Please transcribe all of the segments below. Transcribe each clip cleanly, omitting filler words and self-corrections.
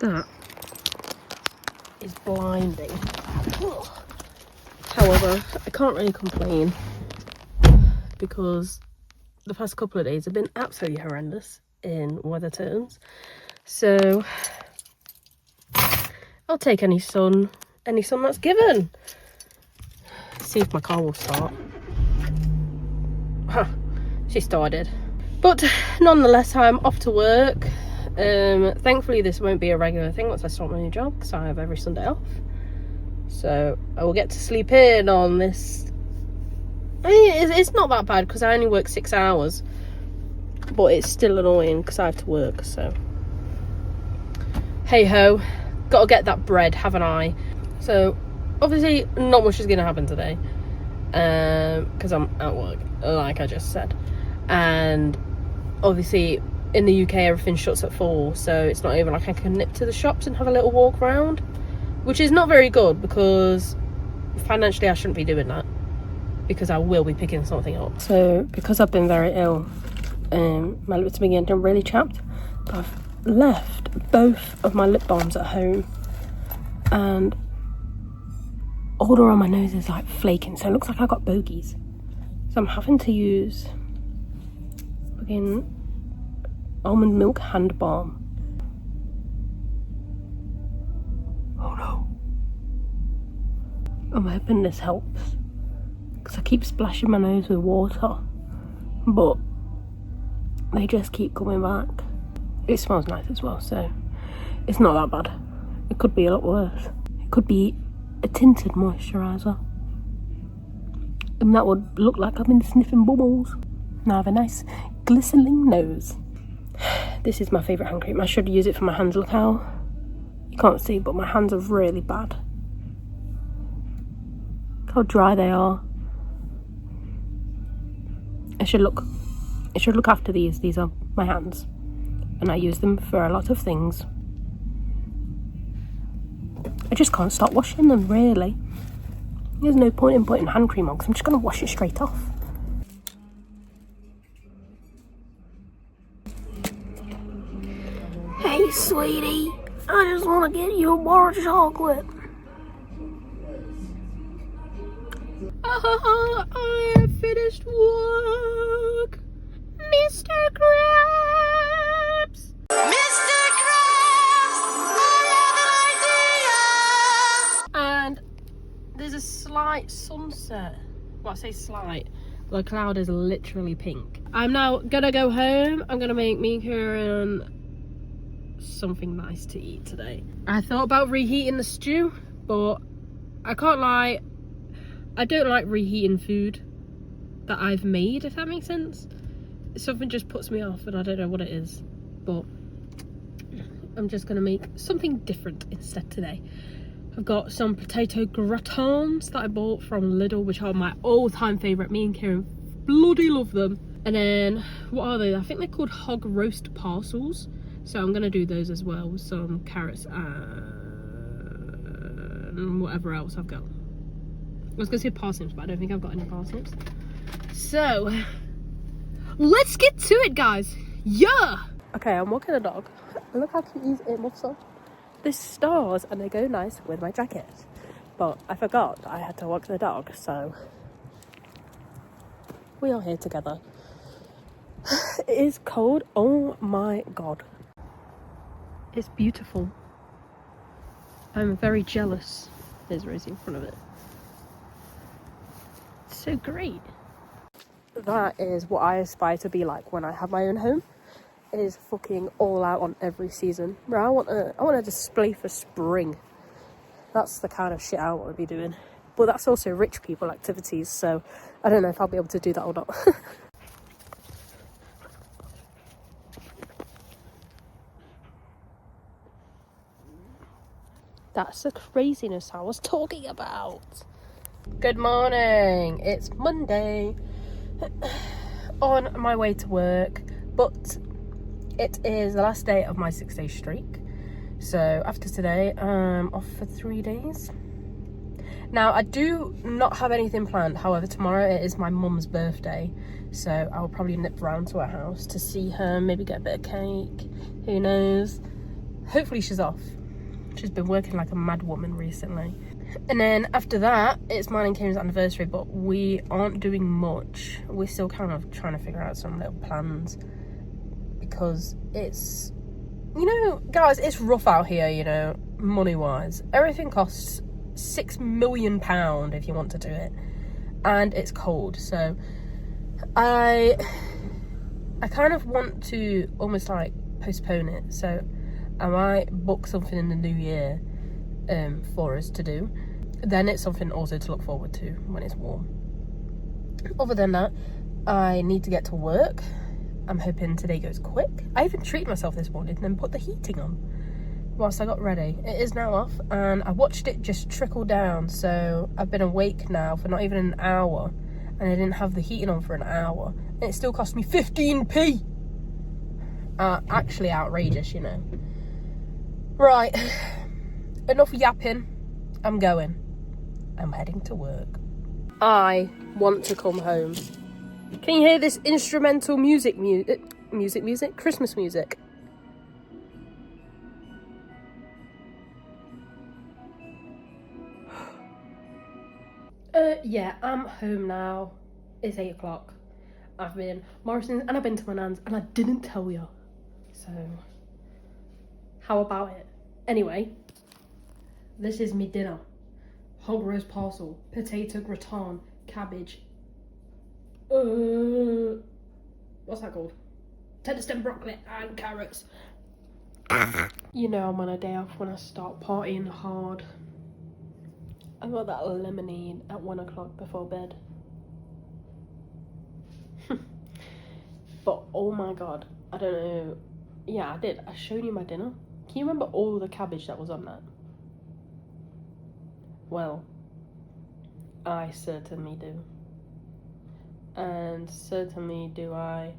That is blinding. However, I can't really complain because the past couple of days have been absolutely horrendous in weather terms. So I'll take any sun that's given. See if my car will start. Huh, she started. But nonetheless, I'm off to work. Thankfully this won't be a regular thing once I start my new job, because I have every Sunday off. So I will get to sleep in on this. I mean, it's not that bad because I only work 6 hours, but it's still annoying because I have to work. So hey ho, gotta get that bread, haven't I? So obviously not much is gonna happen today because I'm at work, like I just said, and obviously in the UK everything shuts at 4, so it's not even like I can nip to the shops and have a little walk around, which is not very good because financially I shouldn't be doing that, because I will be picking something up. So because I've been very ill, my lips are getting really chapped, but I've left both of my lip balms at home, and all around my nose is like flaking, so it looks like I got bogies. So I'm having to use fucking almond milk hand balm. Oh no. I'm hoping this helps, because I keep splashing my nose with water, but they just keep coming back. It smells nice as well, so it's not that bad. It could be a lot worse. It could be a tinted moisturiser, and that would look like I've been sniffing bubbles. Now I have a nice glistening nose. This is my favourite hand cream. I should use it for my hands. Look how, you can't see, but my hands are really bad. Look how dry they are. I should look after these. These are my hands, and I use them for a lot of things. I just can't stop washing them, really. There's no point in putting hand cream on because I'm just going to wash it straight off. Hey sweetie, I just want to get you a bar of chocolate. I have finished work, Mr. Krabs. Mr. Krabs, I have an idea. And there's a slight sunset. Well, I say slight. The cloud is literally pink. I'm now gonna go home. I'm gonna make me and something nice to eat today. I thought about reheating the stew, but I can't lie, I don't like reheating food that I've made, if that makes sense. Something just puts me off and I don't know what it is, but I'm just gonna make something different instead today. I've got some potato gratins that I bought from Lidl, which are my all-time favourite. Me and Kieran bloody love them. And then, what are they? I think they're called hog roast parcels. So I'm gonna do those as well with some carrots and whatever else I've got. I was gonna say parsnips, but I don't think I've got any parsnips. So let's get to it, guys. Yeah. Okay, I'm walking the dog. Look how cute these earmuffs are. They're stars and they go nice with my jacket. But I forgot I had to walk the dog, so we are here together. It is cold. Oh my god. It's beautiful. I'm very jealous. There's Rosie in front of it. It's so great. That is what I aspire to be like when I have my own home. Is fucking all out on every season. Bro, I want a display for spring. That's the kind of shit I want to be doing. But that's also rich people activities, so I don't know if I'll be able to do that or not. That's the craziness I was talking about. Good morning. It's Monday. On my way to work, but it is the last day of my 6-day streak. So after today, I'm off for 3 days. Now, I do not have anything planned. However, tomorrow it is my mum's birthday. So I will probably nip round to her house to see her, maybe get a bit of cake. Who knows? hopefully she's off. She's been working like a mad woman recently. And then after that, it's mine and Kieran's anniversary, but we aren't doing much. We're still kind of trying to figure out some little plans, because it's, you know, guys, it's rough out here, you know, money-wise. Everything costs £6 million if you want to do it, and it's cold. So I kind of want to almost like postpone it. So I might book something in the new year for us to do. Then it's something also to look forward to when it's warm. Other than that, I need to get to work. I'm hoping today goes quick. I even treated myself this morning and then put the heating on whilst I got ready. It is now off, and I watched it just trickle down. So I've been awake now for not even an hour, and I didn't have the heating on for an hour, and it still cost me 15p. Actually outrageous, you know. Right, enough yapping. I'm going. I'm heading to work. I want to come home. Can you hear this instrumental music? Christmas music. Yeah, I'm home now. It's 8 o'clock. I've been Morrison's and I've been to my nan's, and I didn't tell you. So, how about it? Anyway, this is me dinner. Hog roast parcel, potato gratin, cabbage. What's that called? Tender stem broccoli and carrots. You know I'm on a day off when I start partying hard. I got that lemonade at 1 o'clock before bed. But oh my god, I don't know. Yeah, I did. I showed you my dinner. Can you remember all the cabbage that was on that? Well, I certainly do. And certainly do I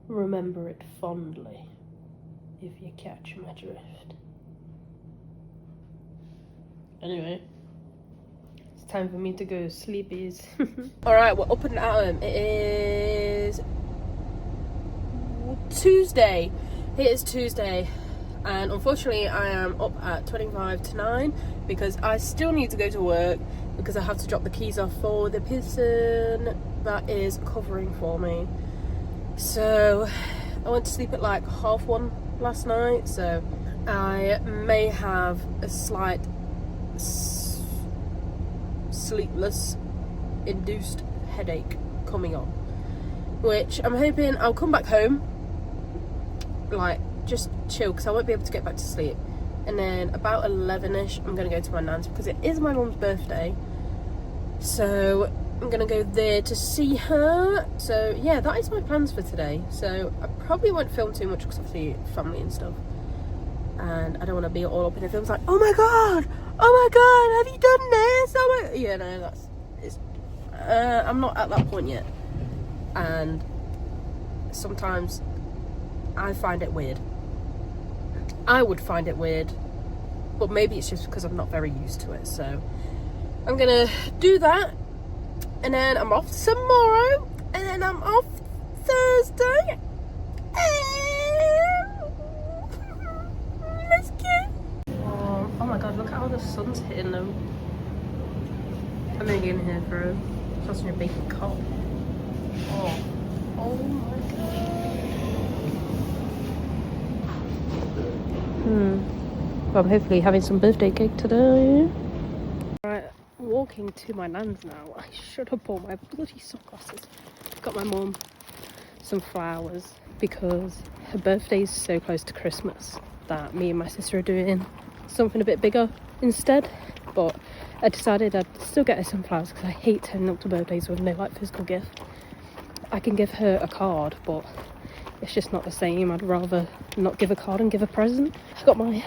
remember it fondly, if you catch my drift. Anyway, it's time for me to go sleepies. Alright, we're up and at 'em. It is Tuesday. It is Tuesday. And unfortunately I am up at 25 to 9 because I still need to go to work, because I have to drop the keys off for the person that is covering for me. So I went to sleep at like 1:30 last night, so I may have a slight sleepless induced headache coming on, which I'm hoping I'll come back home, like just chill, because I won't be able to get back to sleep. And then about 11ish I'm gonna go to my nan's because it is my mum's birthday, so I'm gonna go there to see her. So yeah, that is my plans for today. So I probably won't film too much because obviously family and stuff, and I don't want to be all up in the films like, oh my god, have you done this, oh my, yeah, no, that's, it's, I'm not at that point yet, and sometimes I find it weird. I would find it weird, but maybe it's just because I'm not very used to it. So I'm gonna do that, and then I'm off tomorrow, and then I'm off Thursday. Let's go. Oh my god, look at how the sun's hitting them. I'm gonna get in here for a sausage and bacon cob. Oh my god. Well, I'm hopefully having some birthday cake today. Right, walking to my nan's now. I should have bought my bloody sunglasses. Got my mum some flowers because her birthday's so close to Christmas that me and my sister are doing something a bit bigger instead. But I decided I'd still get her some flowers because I hate turning up to birthdays with no like physical gift. I can give her a card, but it's just not the same. I'd rather not give a card and give a present. I got my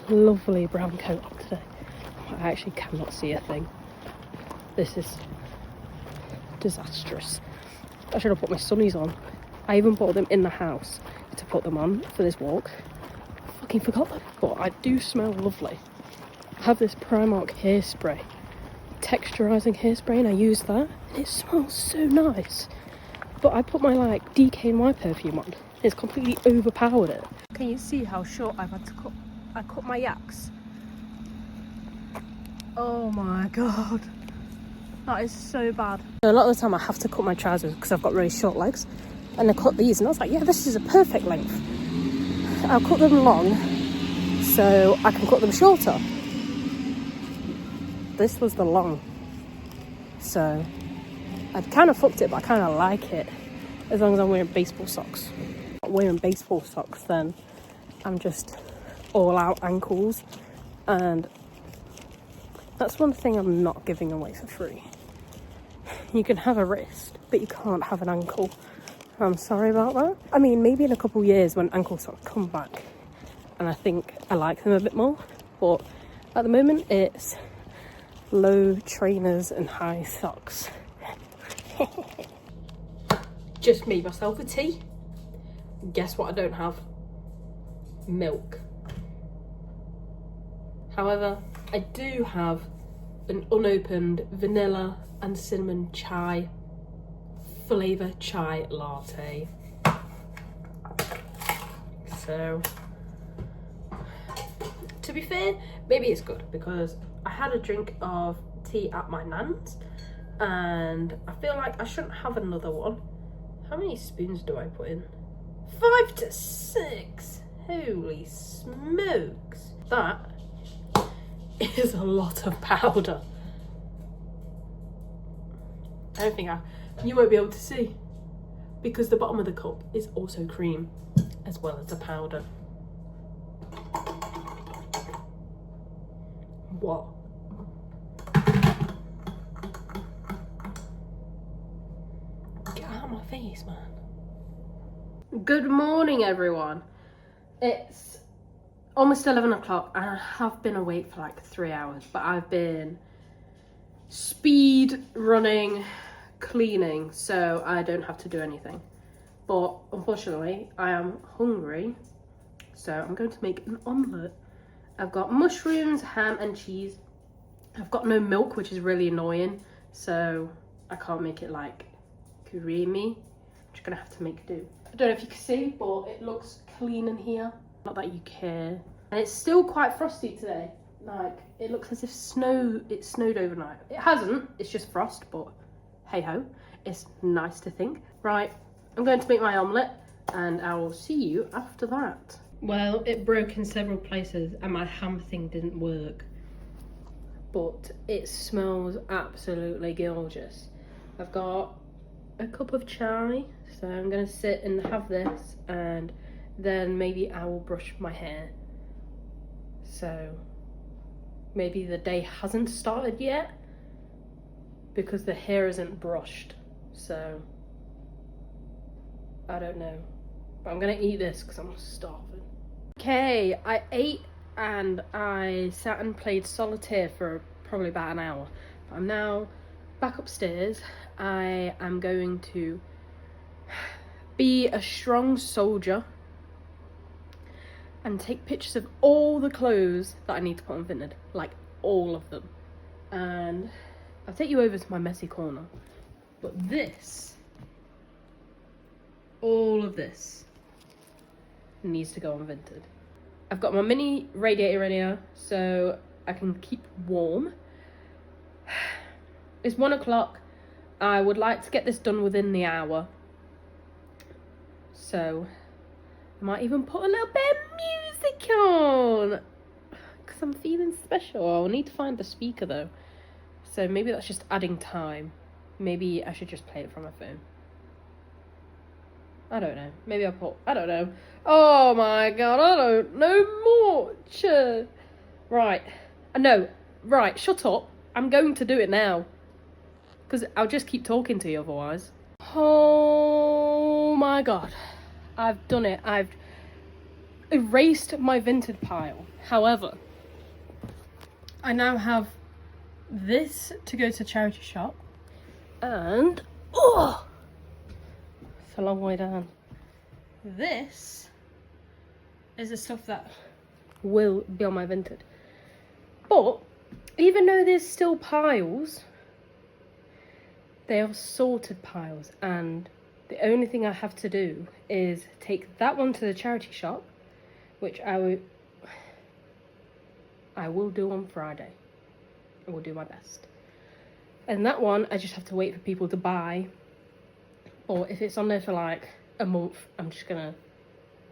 lovely brown coat on today. I actually cannot see a thing. This is disastrous. I should have put my sunnies on. I even bought them in the house to put them on for this walk. I fucking forgot them. But I do smell lovely. I have this Primark hairspray, texturizing hairspray, and I use that, and it smells so nice. But I put my like DKNY perfume on, It's completely overpowered it. Can you see how short I've had to cut? I cut my yaks. Oh my god. That is so bad. A lot of the time I have to cut my trousers because I've got really short legs. And I cut these and I was like, yeah, this is a perfect length. I'll cut them long so I can cut them shorter. This was the long. So I kind of fucked it, but I kind of like it. As long as I'm wearing baseball socks. If I'm not wearing baseball socks, then I'm just all out ankles. And that's one thing I'm not giving away for free. You can have a wrist, but you can't have an ankle. I'm sorry about that. I mean, maybe in a couple of years when ankle socks come back and I think I like them a bit more. But at the moment, it's low trainers and high socks. Just made myself a tea. Guess what I don't have? Milk. However, I do have an unopened vanilla and cinnamon chai flavour chai latte. So, to be fair, maybe it's good because I had a drink of tea at my nan's and I feel like I shouldn't have another one. How many spoons do I put in? 5 to 6. Holy smokes. That is a lot of powder. I don't think you won't be able to see because the bottom of the cup is also cream as well as the powder. What? Get out of my face, man. Good morning, everyone. It's almost 11 o'clock and I have been awake for like 3 hours, but I've been speed running, cleaning, so I don't have to do anything. But unfortunately, I am hungry, so I'm going to make an omelette. I've got mushrooms, ham and cheese. I've got no milk, which is really annoying, so I can't make it like creamy. I'm just gonna have to make do. I don't know if you can see, but it looks clean in here. Not that you care. And it's still quite frosty today. Like, it looks as if it snowed overnight. It hasn't, it's just frost, but hey ho, it's nice to think. Right, I'm going to make my omelette and I will see you after that. Well, it broke in several places and my ham thing didn't work. But it smells absolutely gorgeous. I've got a cup of chai, so I'm gonna sit and have this and then maybe I will brush my hair. So maybe the day hasn't started yet because the hair isn't brushed, so I don't know, but I'm gonna eat this because I'm starving. Okay, I ate and I sat and played solitaire for probably about an hour. I'm now back upstairs. I am going to be a strong soldier and take pictures of all the clothes that I need to put on Vinted, like all of them. And I'll take you over to my messy corner. But this, all of this needs to go on Vinted. I've got my mini radiator in here so I can keep warm. It's 1 o'clock. I would like to get this done within the hour. So I might even put a little bit of music on because I'm feeling special. I'll need to find the speaker though. So maybe that's just adding time. Maybe I should just play it from my phone. I don't know. Maybe I'll put... I don't know. Oh my god, I don't know much. Right. No. Right, shut up. I'm going to do it now. Because I'll just keep talking to you otherwise. Oh my god. I've done it. I've erased my Vinted pile. However, I now have this to go to charity shop. And... oh! It's a long way down. This is the stuff that will be on my Vinted. But even though there's still piles, they are sorted piles and The only thing I have to do is take that one to the charity shop, which I will do on Friday. I will do my best. And that one, I just have to wait for people to buy. Or if it's on there for like a month, I'm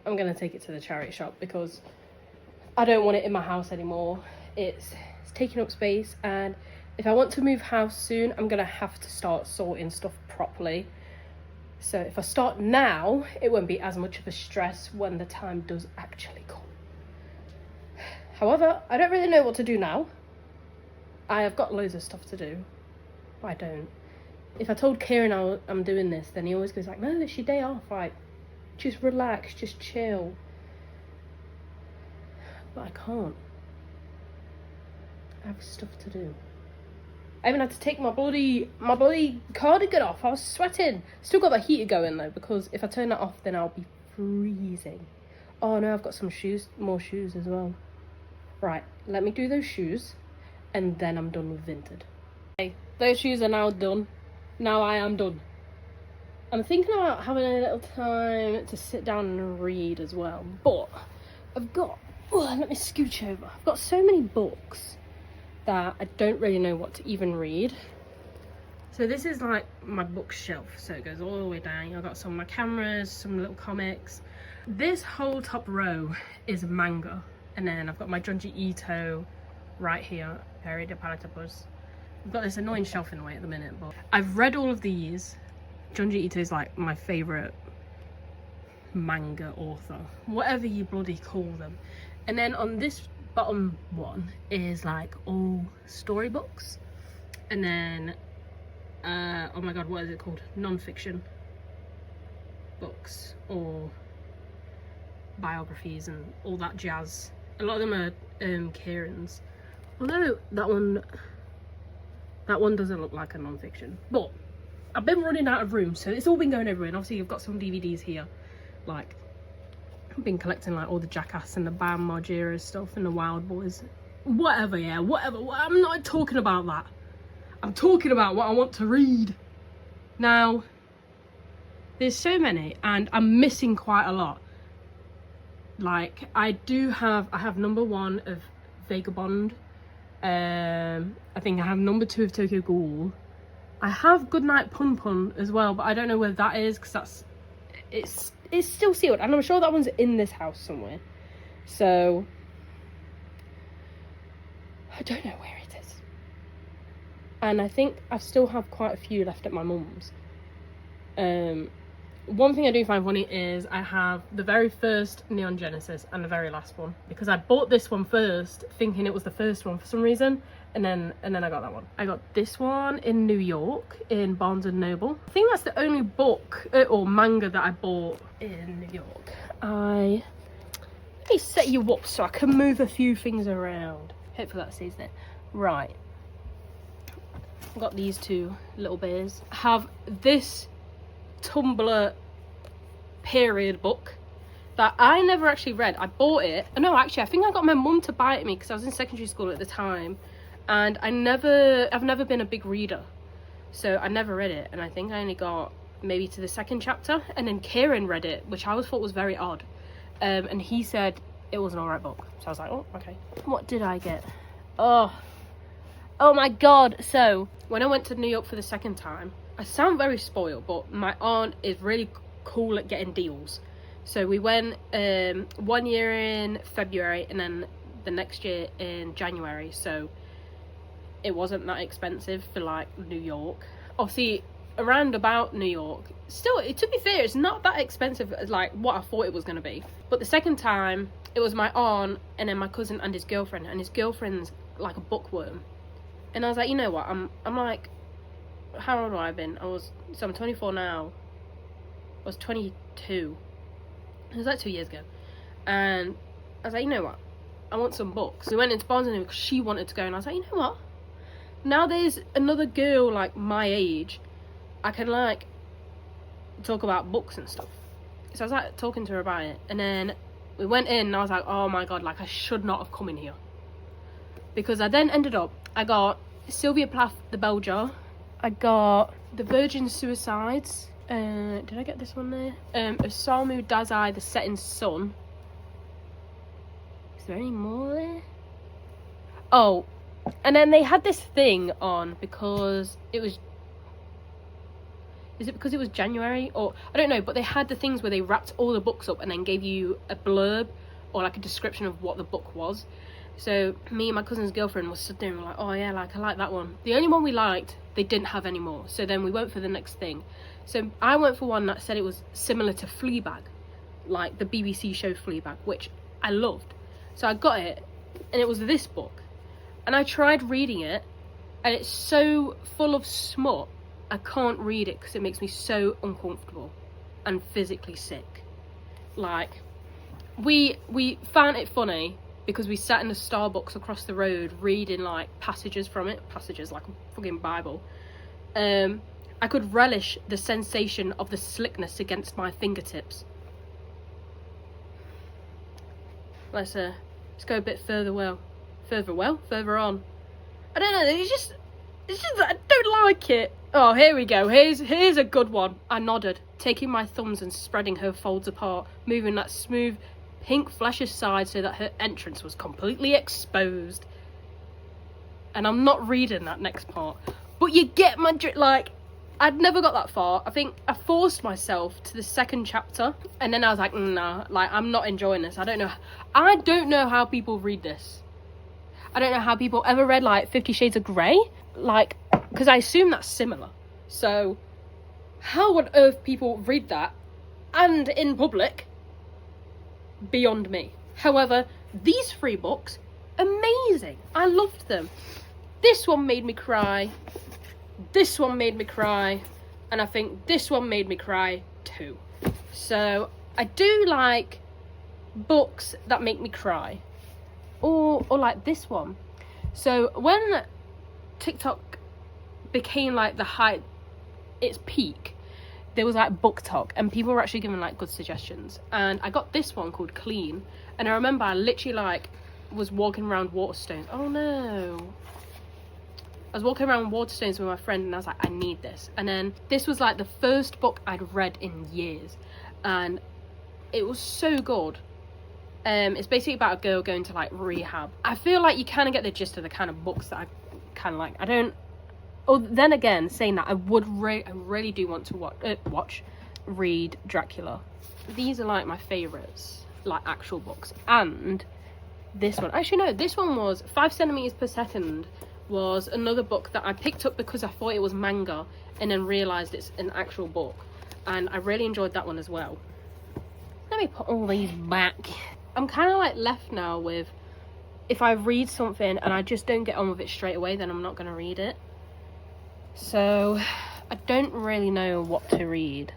gonna take it to the charity shop because I don't want it in my house anymore. It's taking up space, and if I want to move house soon, I'm gonna have to start sorting stuff properly. So if I start now, it won't be as much of a stress when the time does actually come. However, I don't really know what to do now. I have got loads of stuff to do, but I don't. If I told Kieran I'm doing this, then he always goes like, no, it's your day off, like, just relax, just chill. But I can't. I have stuff to do. I even had to take my bloody cardigan off. I was sweating. Still got the heater going though, because if I turn that off, then I'll be freezing. Oh no, I've got some more shoes as well. Right, let me do those shoes, and then I'm done with Vinted. Okay, those shoes are now done. Now I am done. I'm thinking about having a little time to sit down and read as well, but I've got, let me scooch over. I've got so many books that I don't really know what to even read. So this is like my bookshelf, so it goes all the way down. I've got some of my cameras, some little comics. This whole top row is manga, and then I've got my Junji Ito right here, Perry de Palatopus. I've got this annoying shelf in the way at the minute, but I've read all of these. Junji Ito is like my favourite manga author, whatever you bloody call them. And then on this bottom one is like all storybooks, and then oh my god, what is it called, non-fiction books or biographies and all that jazz. A lot of them are Kieran's, although that one doesn't look like a non-fiction. But I've been running out of room, so it's all been going everywhere. And obviously you've got some DVDs here, like I've been collecting like all the Jackass and the Bam Margera stuff and the Wild Boys, whatever. Yeah, whatever. I'm not talking about that. I'm talking about what I want to read. Now there's so many, and I'm missing quite a lot. Like I have number 1 of Vagabond. I think I have number 2 of Tokyo Ghoul. I have Goodnight Pun Pun as well, but I don't know where that is because it's still sealed, and I'm sure that one's in this house somewhere. So I don't know where it is. And I think I still have quite a few left at my mum's. One thing I do find funny is I have the very first Neon Genesis and the very last one, because I bought this one first thinking it was the first one for some reason, and then I got that one. I got this one in New York in Barnes and Noble. I think that's the only book or manga that I bought in New York. Let me set you up so I can move a few things around. Hopefully that stays there. Right, I've got these 2 little bears. I have this Tumblr period book that I never actually read. I bought it. No, actually, I think I got my mum to buy it me because I was in secondary school at the time, and I've never been a big reader, so I never read it. And I think I only got maybe to the 2nd chapter, and then Kieran read it, which I always thought was very odd, and he said it was an alright book. So I was like, oh, okay. What did I get? Oh my god. So when I went to New York for the 2nd time, I sound very spoiled, but my aunt is really cool at getting deals. So we went 1 year in February and then the next year in January. So it wasn't that expensive for like New York. Obviously around about New York, still, to be fair, it's not that expensive as like what I thought it was going to be. But the 2nd time, it was my aunt and then my cousin and his girlfriend, and his girlfriend's like a bookworm. And I was like, you know what, I'm like, how old have I been? So I'm 24 now. I was 22. It was like 2 years ago. And I was like, you know what, I want some books. We went into Barnes and Noble because she wanted to go, and I was like, you know what, now there's another girl like my age, I can like talk about books and stuff. So I was like talking to her about it, and then we went in and I was like, oh my god, like I should not have come in here, because I then ended up, I got Sylvia Plath, The Bell Jar, I got The Virgin Suicides, Did I get this one there? Osamu Dazai, The Setting Sun. Is there any more there? Oh, and then they had this thing on because it was... Is it because it was January? Or, I don't know, but they had the things where they wrapped all the books up and then gave you a blurb or like a description of what the book was. So me and my cousin's girlfriend was stood there and were like, oh yeah, like I like that one. The only one we liked, they didn't have anymore. So then we went for the next thing. So I went for one that said it was similar to Fleabag, like the BBC show Fleabag, which I loved. So I got it, and it was this book. And I tried reading it, and it's so full of smut, I can't read it because it makes me so uncomfortable and physically sick. Like, we found it funny because we sat in the Starbucks across the road reading like passages from it, passages like a fucking Bible. I could relish the sensation of the slickness against my fingertips. Let's go a bit further on. I don't know, it's just I don't like it. Oh, here we go. Here's a good one. I nodded, taking my thumbs and spreading her folds apart, moving that smooth pink flesh aside so that her entrance was completely exposed. And I'm not reading that next part, but you get my like. I'd never got that far. I think I forced myself to the second chapter, and then I was like, nah, like I'm not enjoying this. I don't know how people read this. I don't know how people ever read like 50 Shades of Grey, like, because I assume that's similar. So how on earth people read that and in public, beyond me. However, these 3 books, amazing. I loved them. This one made me cry. This one made me cry. And I think this one made me cry too. So I do like books that make me cry. Or like this one. So when TikTok became like its peak, there was like book talk and people were actually giving like good suggestions, and I got this one called Clean, and I remember I literally like was walking around Waterstones. Oh no, I was walking around Waterstones with my friend and I was like, I need this. And then this was like the first book I'd read in years, and it was so good. It's basically about a girl going to like rehab. I feel like you kind of get the gist of the kind of books that I kind of like. I don't. Oh, then again, saying that, I really do want to read Dracula. These are like my favourites, like actual books. And this one, actually no, this one was 5 centimeters per second. Was another book that I picked up because I thought it was manga, and then realised it's an actual book, and I really enjoyed that one as well. Let me put all these back. I'm kind of like left now with, if I read something and I just don't get on with it straight away, then I'm not going to read it. So I don't really know what to read,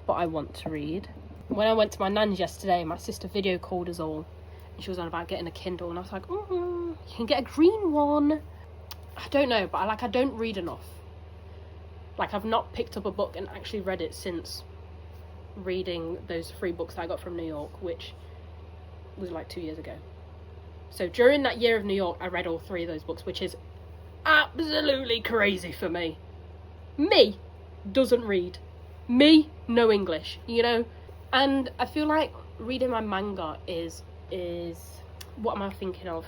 but I want to read. When I went to my nan's yesterday, my sister video called us all, and she was on about getting a Kindle, and I was like, you can get a green one. I don't know, but I don't read enough. Like, I've not picked up a book and actually read it since reading those 3 books that I got from New York, which was like 2 years ago. So during that year of New York, I read all 3 of those books, which is absolutely crazy for me. Me doesn't read. Me, no English, you know? And I feel like reading my manga is what am I thinking of?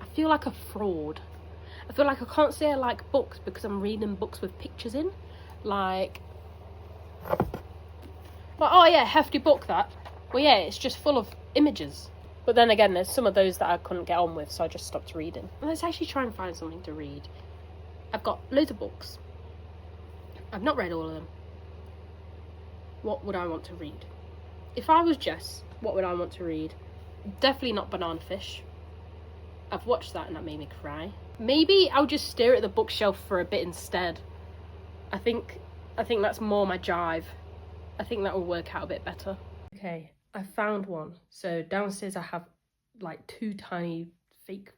I feel like a fraud. I feel like I can't say I like books because I'm reading books with pictures in. Like, oh yeah, hefty book that. Well yeah, it's just full of images. But then again, there's some of those that I couldn't get on with, so I just stopped reading. Let's actually try and find something to read. I've got loads of books. I've not read all of them. What would I want to read? If I was Jess, what would I want to read? Definitely not Banana Fish. I've watched that and that made me cry. Maybe I'll just stare at the bookshelf for a bit instead. I think that's more my jive. I think that will work out a bit better. Okay, I found one. So downstairs I have like 2 tiny fake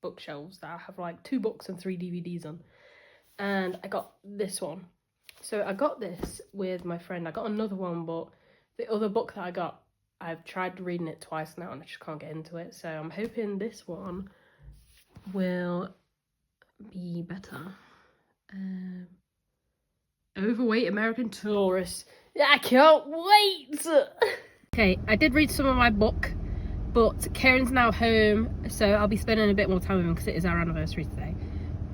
bookshelves that I have like 2 books and 3 DVDs on. And I got this one. So I got this with my friend. I got another one, but the other book that I got, I've tried reading it twice now and I just can't get into it. So I'm hoping this one will be better. Overweight American tourists. I can't wait! Okay, I did read some of my book, but Kieran's now home, so I'll be spending a bit more time with him because it is our anniversary today.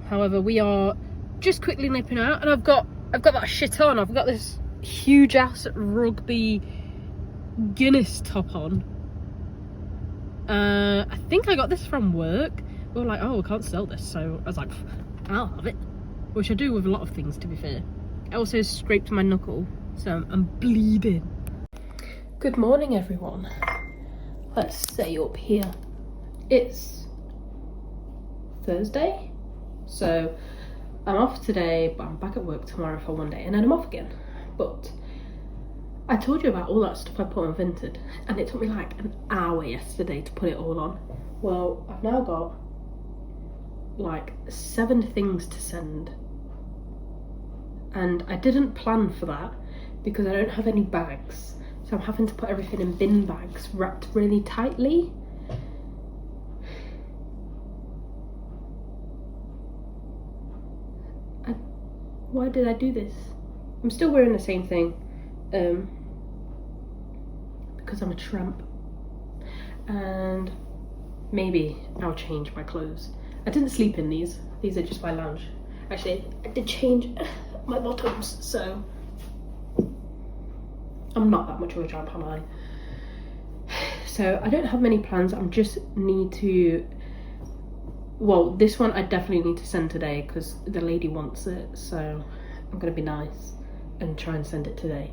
However, we are just quickly nipping out, and I've got that shit on. I've got this huge ass rugby Guinness top on. I think I got this from work. We were like, oh, we can't sell this, so I was like, I'll have it. Which I do with a lot of things, to be fair. I also scraped my knuckle, so I'm bleeding. Good morning, everyone. Let's stay up here. It's Thursday, so I'm off today, but I'm back at work tomorrow for one day, and then I'm off again. But I told you about all that stuff I put on Vinted, and it took me like an hour yesterday to put it all on. Well, I've now got like 7 things to send, and I didn't plan for that because I don't have any bags, so I'm having to put everything in bin bags wrapped really tightly. Why did I do this? I'm still wearing the same thing. Because I'm a tramp, and maybe I'll change my clothes. I didn't sleep in these are just my lounge. Actually, I did change my bottoms, so I'm not that much of a tramp, am I? So I don't have many plans. I'm just need to, well, this one I definitely need to send today because the lady wants it, so I'm gonna be nice and try and send it today.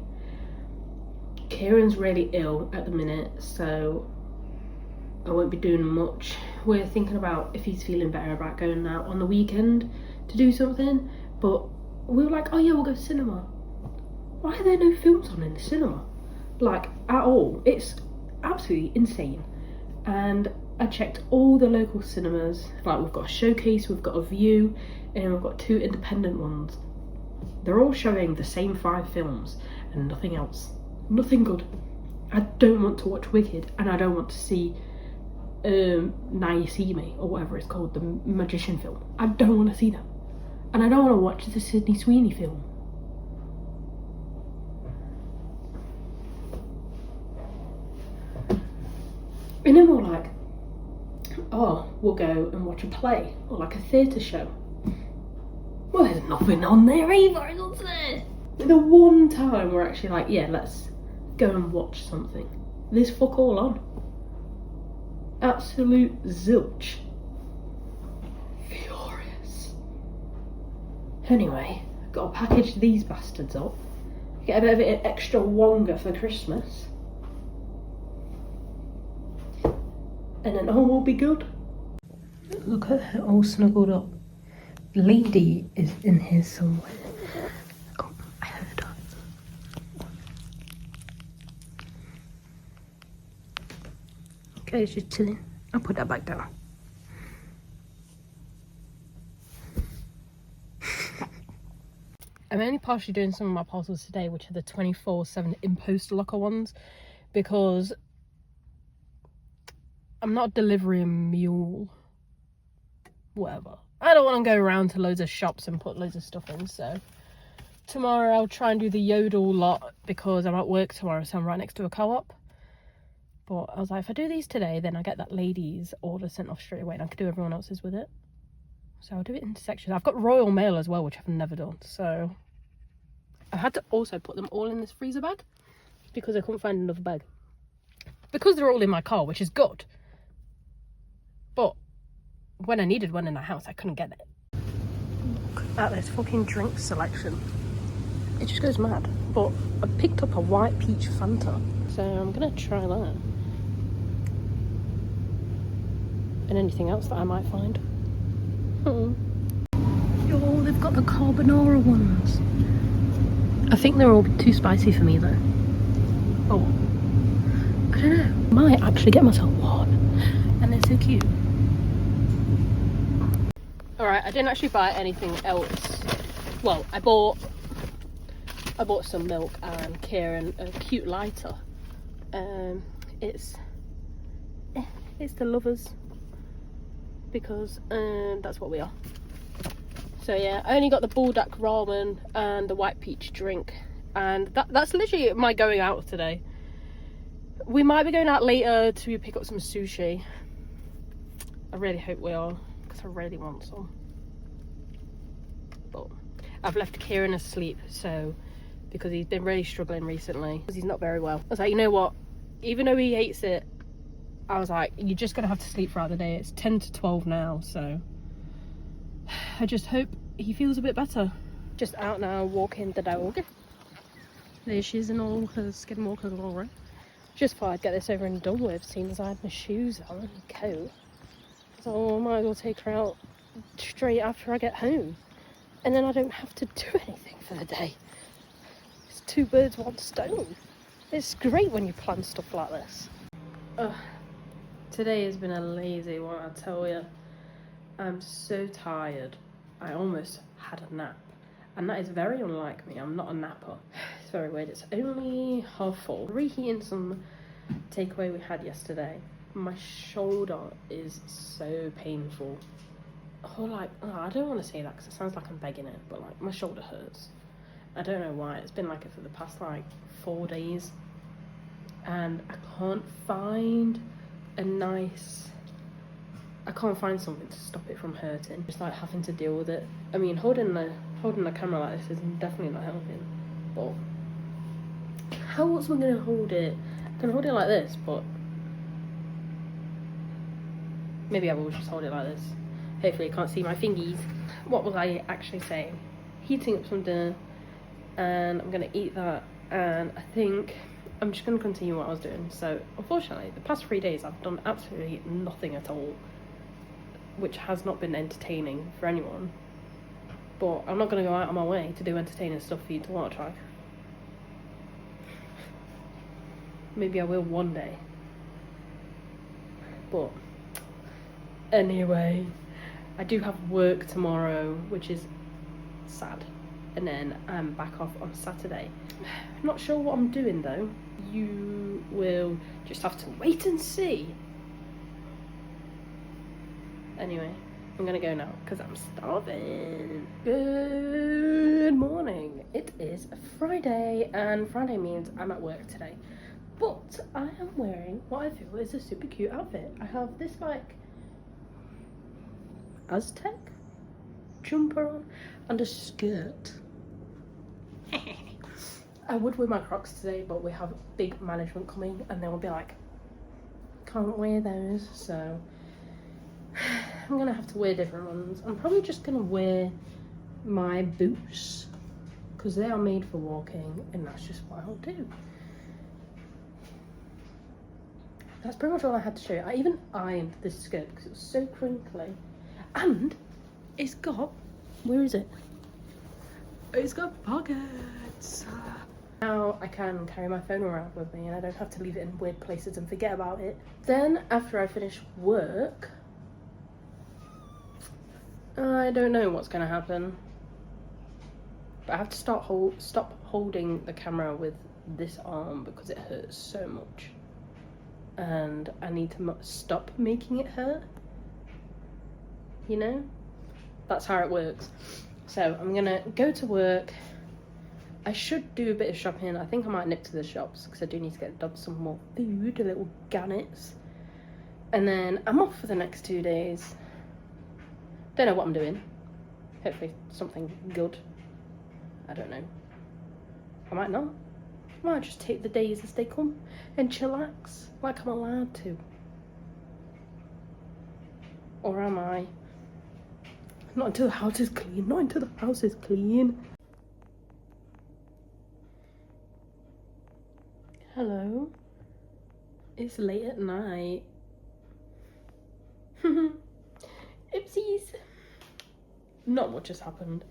Kieran's really ill at the minute, so I won't be doing much. We're thinking about, if he's feeling better, about going out on the weekend to do something, but we were like, oh yeah, we'll go to cinema. Why are there no films on in the cinema? Like, at all. It's absolutely insane. And I checked all the local cinemas. Like, we've got a Showcase, we've got a View, and we've got 2 independent ones. They're all showing the same 5 films and nothing else. Nothing good. I don't want to watch Wicked, and I don't want to see Now You See Me, or whatever it's called, the magician film. I don't want to see them. And I don't want to watch the Sydney Sweeney film. And then we're like, oh, we'll go and watch a play, or like a theatre show. Well, there's nothing on there either, is there? The one time we're actually like, yeah, let's go and watch something. There's fuck all on. Absolute zilch. Furious. Anyway, gotta package these bastards up. Get a bit of it extra Wonga for Christmas. And then all will be good. Look at her all snuggled up. Lady is in here somewhere. Oh, I heard her. Okay, she's chilling. I'll put that back down. I'm only partially doing some of my parcels today, which are the 24/7 in-post locker ones, because I'm not a delivery mule. Whatever. I don't want to go around to loads of shops and put loads of stuff in, so tomorrow I'll try and do the Yodel lot because I'm at work tomorrow, so I'm right next to a co-op. But I was like, if I do these today, then I get that lady's order sent off straight away and I could do everyone else's with it. So I'll do it in sections. I've got Royal Mail as well, which I've never done. So I had to also put them all in this freezer bag because I couldn't find another bag. Because they're all in my car, which is good. But when I needed one in the house, I couldn't get it. Look at this fucking drink selection. It just goes mad. But I picked up a white peach Fanta, so I'm gonna try that. And anything else that I might find. Oh, they've got the carbonara ones. I think they're all too spicy for me though. Oh, I don't know. Might actually get myself one. And they're so cute. Alright, I didn't actually buy anything else. Well, I bought some milk and Kieran a cute lighter. It's the lovers, because that's what we are. So yeah, I only got the buldak ramen and the white peach drink, and that's literally my going out today. We might be going out later to pick up some sushi. I really hope we are, because I really want some. But I've left Kieran asleep, so, because he's been really struggling recently, because he's not very well. I was like, you know what, even though he hates it, I was like, you're just gonna have to sleep throughout the day. It's 10 to 12 now, so I just hope he feels a bit better. Just out now walking the dog. There she is in all her skinwalker glory. Just thought I'd get this over and done with, seeing as I had my shoes on and a coat. So I might as well take her out straight after I get home. And then I don't have to do anything for the day. It's 2 birds, 1 stone. It's great when you plan stuff like this. Today has been a lazy one, I tell you. I'm so tired. I almost had a nap. And that is very unlike me. I'm not a napper. It's very weird. It's only 4:30. Reheating some takeaway we had yesterday. My shoulder is so painful. I don't want to say that because it sounds like I'm begging it, but like my shoulder hurts. I don't know why. It's been like it for the past like 4 days. And I can't find something to stop it from hurting. Just like having to deal with it. I mean, holding the camera like this is definitely not helping. But how else am I gonna hold it? I can hold it like this, but maybe I will just hold it like this. Hopefully you can't see my fingies. What was I actually saying? Heating up some dinner, and I'm gonna eat that, and I think I'm just gonna continue what I was doing. So unfortunately, the past 3 days I've done absolutely nothing at all, which has not been entertaining for anyone. But I'm not going to go out of my way to do entertaining stuff for you to watch. Like, maybe I will one day. But anyway, I do have work tomorrow, which is sad. And then I'm back off on Saturday. Not sure what I'm doing though. You will just have to wait and see. Anyway, I'm gonna go now because I'm starving. Good morning. It is Friday, and Friday means I'm at work today. But I am wearing what I feel is a super cute outfit. I have this like Aztec jumper on and a skirt. I would wear my Crocs today, but we have big management coming and they will be like, can't wear those, so I'm gonna have to wear different ones. I'm probably just gonna wear my boots because they are made for walking, and that's just what I'll do. That's pretty much all I had to show you. I even ironed this skirt because it was so crinkly, and it's got, where is it? It's got pockets. Now I can carry my phone around with me and I don't have to leave it in weird places and forget about it. Then after I finish work, I don't know what's going to happen, but I have to stop holding the camera with this arm because it hurts so much, and I need to stop making it hurt, you know? That's how it works. So I'm gonna go to work. I should do a bit of shopping. I think I might nip to the shops because I do need to get Dub some more food, a little gannets, and then I'm off for the next 2 days. Don't know what I'm doing. Hopefully something good. I don't know. I might not. I might just take the days as they come and chillax like I'm allowed to. Or am I? Not until the house is clean. Not until the house is clean. Hello. It's late at night. Oopsies. Not much has happened.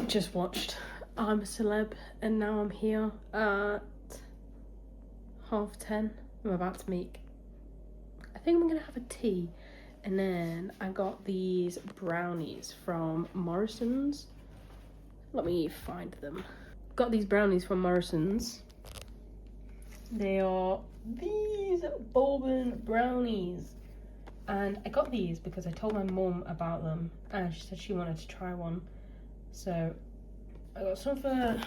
Just watched I'm a Celeb, and now I'm here at 10:30. I'm about to make, I think I'm gonna have a tea, and then I got these brownies from Morrison's. Let me find them. Got these brownies from Morrison's. They are these bourbon brownies. And I got these because I told my mum about them and she said she wanted to try one. So I got some for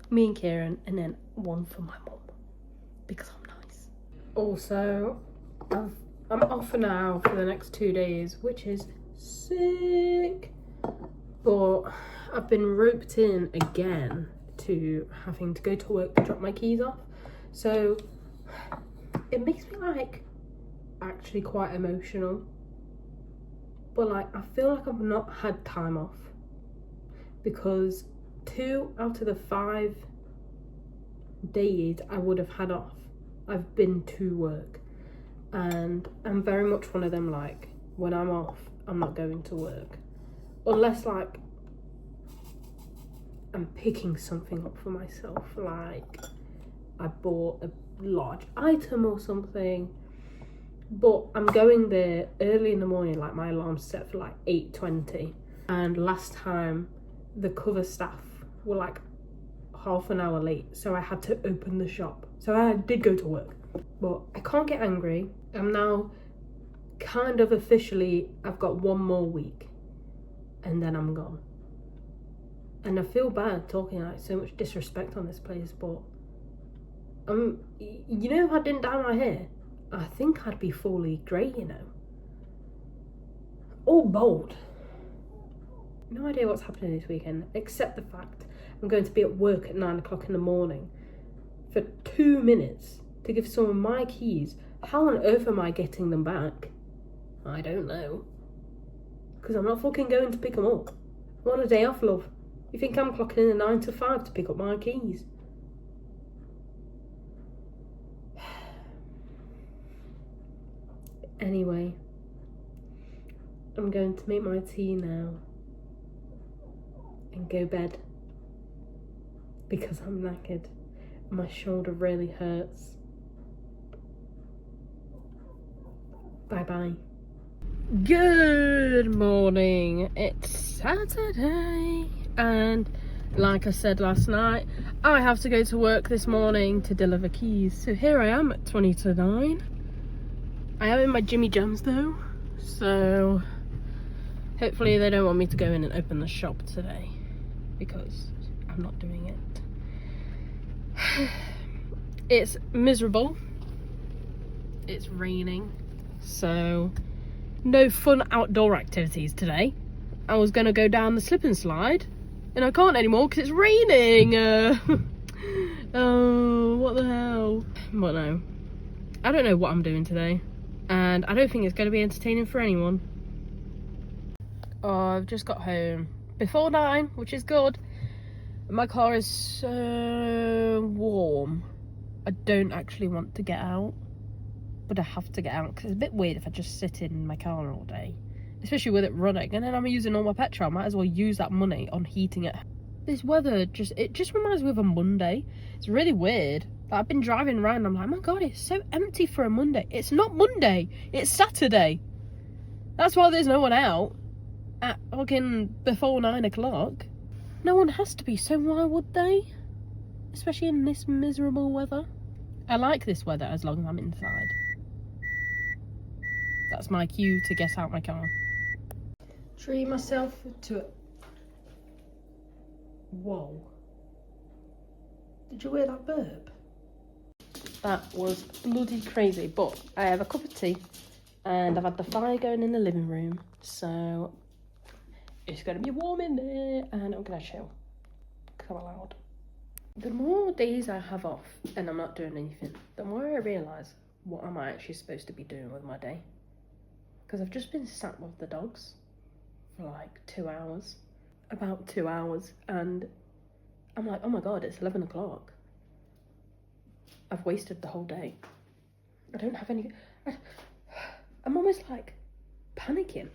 me and Kieran and then one for my mum because I'm nice. Also, I'm off for now for the next 2 days, which is sick. But I've been roped in again to having to go to work to drop my keys off. So it makes me like actually quite emotional. But like I feel like I've not had time off because 2 out of the 5 days I would have had off, I've been to work. And I'm very much one of them, like when I'm off, I'm not going to work. Unless like I'm picking something up for myself, like I bought a large item or something. But I'm going there early in the morning, like my alarm's set for like 8:20. And last time the cover staff were like half an hour late, so I had to open the shop. So I did go to work, but I can't get angry. I'm now kind of officially, I've got 1 more week and then I'm gone. And I feel bad talking like so much disrespect on this place, but you know, if I didn't dye my hair, I think I'd be fully grey, you know, or bald. No idea what's happening this weekend, except the fact I'm going to be at work at 9 o'clock in the morning for 2 minutes to give someone my keys. How on earth am I getting them back? I don't know. Because I'm not fucking going to pick them up. I'm on a day off, love. You think I'm clocking in at 9 to 5 to pick up my keys? Anyway, I'm going to make my tea now and go bed because I'm knackered. My shoulder really hurts. Bye bye. Good morning. It's Saturday and like I said last night, I have to go to work this morning to deliver keys. So here I am at 20 to 9. I am in my Jimmy Jams though, so hopefully they don't want me to go in and open the shop today because I'm not doing it. It's miserable. It's raining, so no fun outdoor activities today. I was gonna go down the slip and slide and I can't anymore because it's raining. Oh, what the hell. But no, I don't know what I'm doing today. And I don't think it's going to be entertaining for anyone. Oh, I've just got home before 9, which is good. My car is so warm. I don't actually want to get out, but I have to get out because it's a bit weird if I just sit in my car all day, especially with it running. And then I'm using all my petrol. I might as well use that money on heating it. This weather just reminds me of a Monday. It's really weird. I've been driving around, I'm like, oh my god, it's so empty for a Monday. It's not Monday, it's Saturday. That's why there's no one out at fucking before 9 o'clock. No one has to be, so why would they? Especially in this miserable weather. I like this weather as long as I'm inside. That's my cue to get out my car. Treat myself to it. Whoa. Did you hear that burp? That was bloody crazy, but I have a cup of tea and I've had the fire going in the living room, so it's going to be warm in there and I'm going to chill because I'm allowed. The more days I have off and I'm not doing anything, the more I realise what am I actually supposed to be doing with my day. Because I've just been sat with the dogs for like 2 hours, about 2 hours, and I'm like, oh my god, it's 11 o'clock. I've wasted the whole day. I don't have any... I'm almost like panicking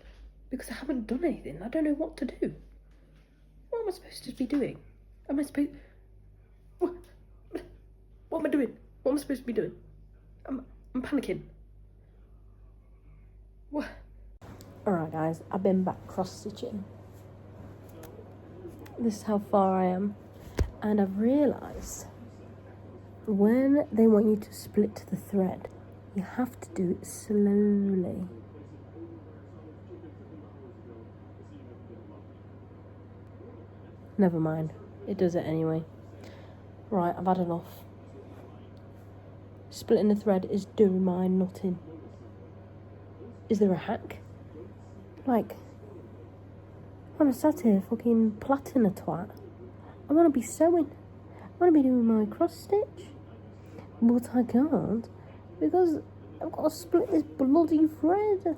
because I haven't done anything. I don't know what to do. What am I supposed to be doing? Am I supposed... What am I doing? What am I supposed to be doing? I'm panicking. What? Alright guys, I've been back cross-stitching. This is how far I am. And I've realised when they want you to split the thread, you have to do it slowly. Never mind. It does it anyway. Right, I've had enough. Splitting the thread is doing my nutting. Is there a hack? Like, I'm sat here fucking plaiting a twat. I want to be sewing. I want to be doing my cross stitch. But I can't because I've got to split this bloody thread.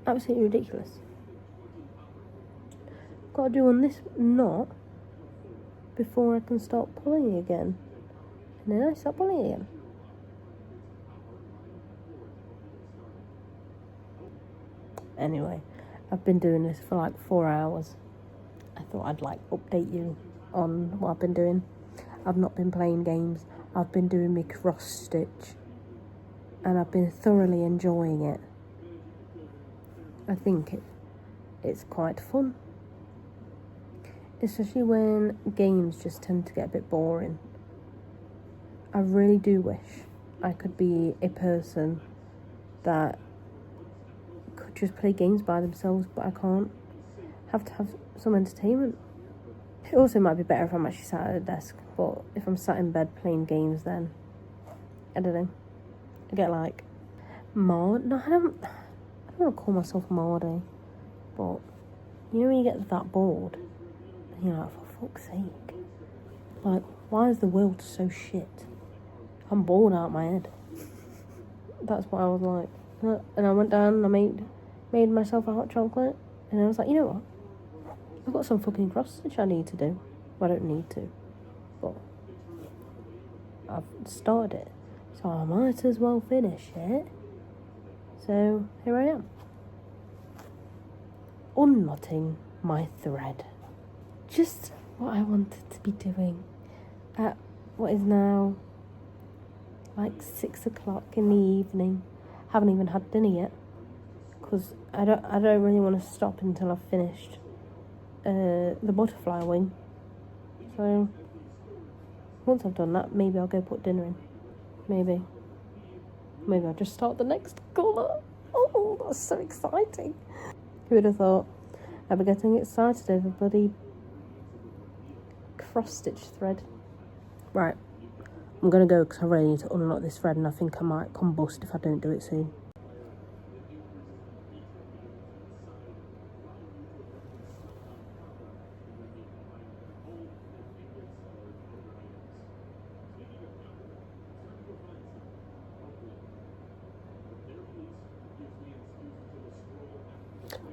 Absolutely ridiculous. Got to do on this knot before I can start pulling again. And then I start pulling again. Anyway, I've been doing this for like 4 hours. I thought I'd like update you on what I've been doing. I've not been playing games. I've been doing my cross stitch. And I've been thoroughly enjoying it. I think it's quite fun. Especially when games just tend to get a bit boring. I really do wish I could be a person that could just play games by themselves, but I can't. Have to have some entertainment. It also might be better if I'm actually sat at a desk, but if I'm sat in bed playing games, then I don't know. I get like Maud. No, I don't want to call myself Mardy, but you know when you get that bored, and you're like, for fuck's sake, like, why is the world so shit? I'm bored out of my head. That's what I was like. And I went down and I made myself a hot chocolate, and I was like, you know what? I've got some fucking cross stitch I need to do. Well, I don't need to, but I've started it, so I might as well finish it. So here I am, unknotting my thread. Just what I wanted to be doing at what is now like 6 o'clock in the evening. Haven't even had dinner yet because I don't really want to stop until I've finished the butterfly wing. So once I've done that, maybe I'll go put dinner in. Maybe I'll just start the next colour. Oh, that's so exciting. Who would have thought I'd be getting excited over bloody cross-stitch thread. Right, I'm going to go because I really need to unlock this thread and I think I might combust if I don't do it soon.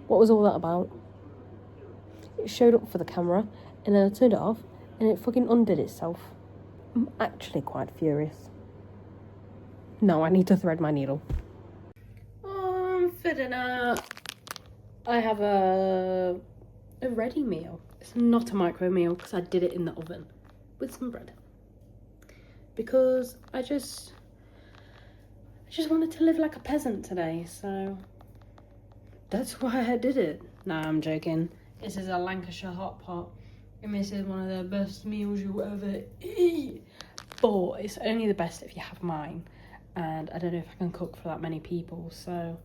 What was all that about? It showed up for the camera and then I turned it off and it fucking undid itself. I'm actually quite furious. No, I need to thread my needle. For dinner, I have a ready meal. It's not a micro meal because I did it in the oven with some bread. Because I just wanted to live like a peasant today, so that's why I did it. Nah, I'm joking. This is a Lancashire hot pot, and this is one of the best meals you'll ever eat. But it's only the best if you have mine, and I don't know if I can cook for that many people, so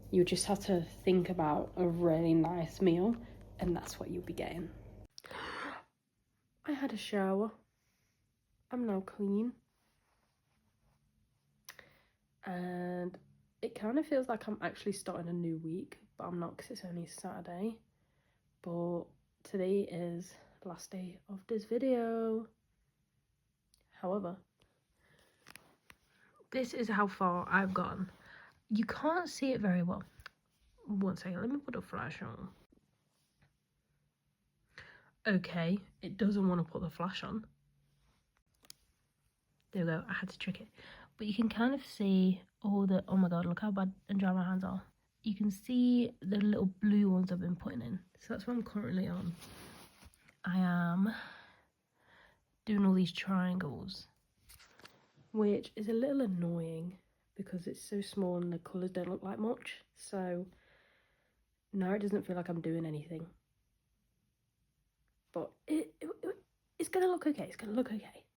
you just have to think about a really nice meal, and that's what you'll be getting. I had a shower. I'm now clean. And it kind of feels like I'm actually starting a new week, but I'm not because it's only Saturday. But today is the last day of this video. However, this is how far I've gone. You can't see it very well. One second, let me put a flash on. Okay, it doesn't want to put the flash on. There we go, I had to trick it. But you can kind of see all the, oh my god, look how bad and dry my hands are. You can see the little blue ones I've been putting in. So that's what I'm currently on. I am doing all these triangles, which is a little annoying because it's so small and the colours don't look like much. So now it doesn't feel like I'm doing anything. But it's going to look okay. It's going to look okay.